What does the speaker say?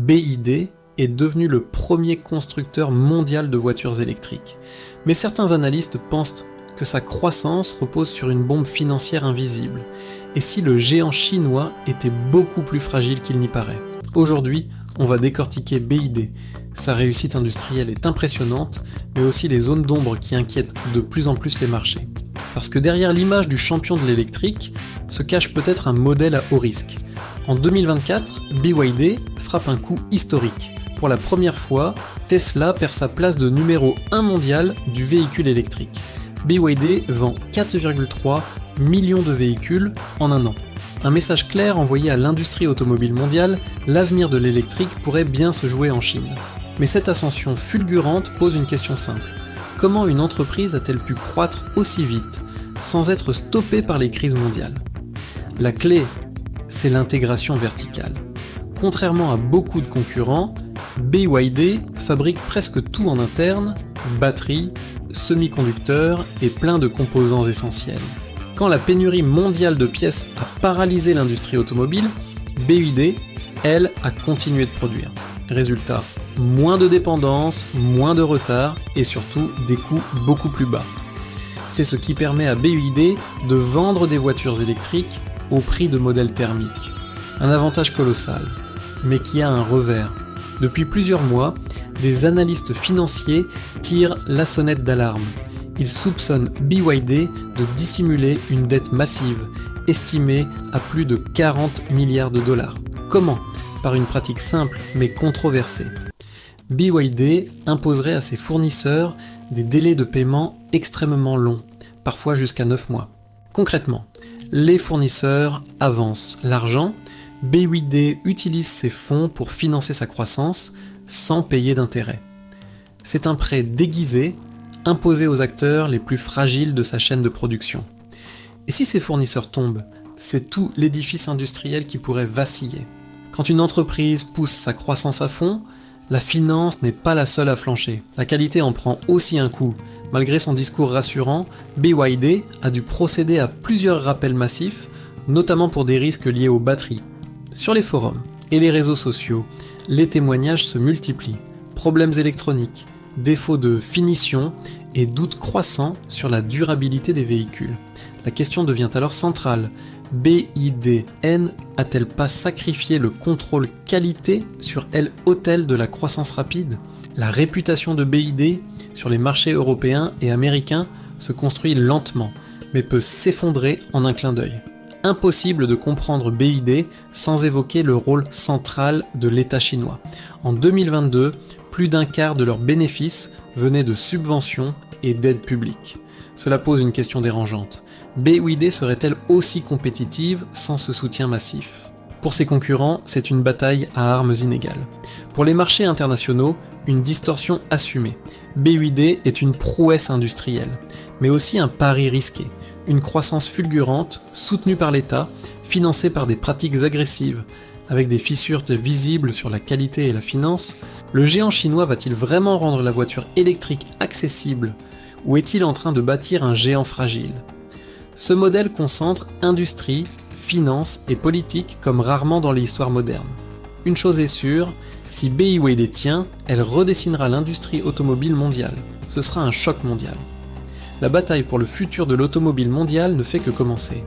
BYD est devenu le premier constructeur mondial de voitures électriques. Mais certains analystes pensent que sa croissance repose sur une bombe financière invisible, et si le géant chinois était beaucoup plus fragile qu'il n'y paraît. Aujourd'hui, on va décortiquer BYD. Sa réussite industrielle est impressionnante, mais aussi les zones d'ombre qui inquiètent de plus en plus les marchés. Parce que derrière l'image du champion de l'électrique se cache peut-être un modèle à haut risque. En 2024, BYD frappe un coup historique. Pour la première fois, Tesla perd sa place de numéro 1 mondial du véhicule électrique. BYD vend 4,3 millions de véhicules en un an. Un message clair envoyé à l'industrie automobile mondiale, l'avenir de l'électrique pourrait bien se jouer en Chine. Mais cette ascension fulgurante pose une question simple. Comment une entreprise a-t-elle pu croître aussi vite, sans être stoppée par les crises mondiales ? La clé, c'est l'intégration verticale. Contrairement à beaucoup de concurrents, BYD fabrique presque tout en interne, batteries, semi-conducteurs et plein de composants essentiels. Quand la pénurie mondiale de pièces a paralysé l'industrie automobile, BYD, elle, a continué de produire. Résultat, moins de dépendance, moins de retard et surtout des coûts beaucoup plus bas. C'est ce qui permet à BYD de vendre des voitures électriques au prix de modèles thermiques. Un avantage colossal, mais qui a un revers. Depuis plusieurs mois, des analystes financiers tirent la sonnette d'alarme. Ils soupçonnent BYD de dissimuler une dette massive, estimée à plus de 40 milliards de dollars. Comment ? Par une pratique simple mais controversée. BYD imposerait à ses fournisseurs des délais de paiement extrêmement longs, parfois jusqu'à 9 mois. Concrètement, les fournisseurs avancent l'argent, BYD utilise ses fonds pour financer sa croissance sans payer d'intérêt. C'est un prêt déguisé, imposé aux acteurs les plus fragiles de sa chaîne de production. Et si ces fournisseurs tombent, c'est tout l'édifice industriel qui pourrait vaciller. Quand une entreprise pousse sa croissance à fond, la finance n'est pas la seule à flancher. La qualité en prend aussi un coup. Malgré son discours rassurant, BYD a dû procéder à plusieurs rappels massifs, notamment pour des risques liés aux batteries. Sur les forums et les réseaux sociaux, les témoignages se multiplient. Problèmes électroniques, défauts de finition et doutes croissants sur la durabilité des véhicules. La question devient alors centrale. BYD a-t-elle pas sacrifié le contrôle qualité sur l'autel de la croissance rapide ? La réputation de BYD sur les marchés européens et américains se construit lentement, mais peut s'effondrer en un clin d'œil. Impossible de comprendre BYD sans évoquer le rôle central de l'État chinois. En 2022, plus d'un quart de leurs bénéfices venaient de subventions et d'aides publiques. Cela pose une question dérangeante. BYD serait-elle aussi compétitive sans ce soutien massif ? Pour ses concurrents, c'est une bataille à armes inégales. Pour les marchés internationaux, une distorsion assumée. BYD est une prouesse industrielle, mais aussi un pari risqué. Une croissance fulgurante, soutenue par l'État, financée par des pratiques agressives, avec des fissures visibles sur la qualité et la finance, le géant chinois va-t-il vraiment rendre la voiture électrique accessible, ou est-il en train de bâtir un géant fragile ? Ce modèle concentre industrie, finance et politique comme rarement dans l'histoire moderne. Une chose est sûre, si BYD tient, elle redessinera l'industrie automobile mondiale. Ce sera un choc mondial. La bataille pour le futur de l'automobile mondiale ne fait que commencer.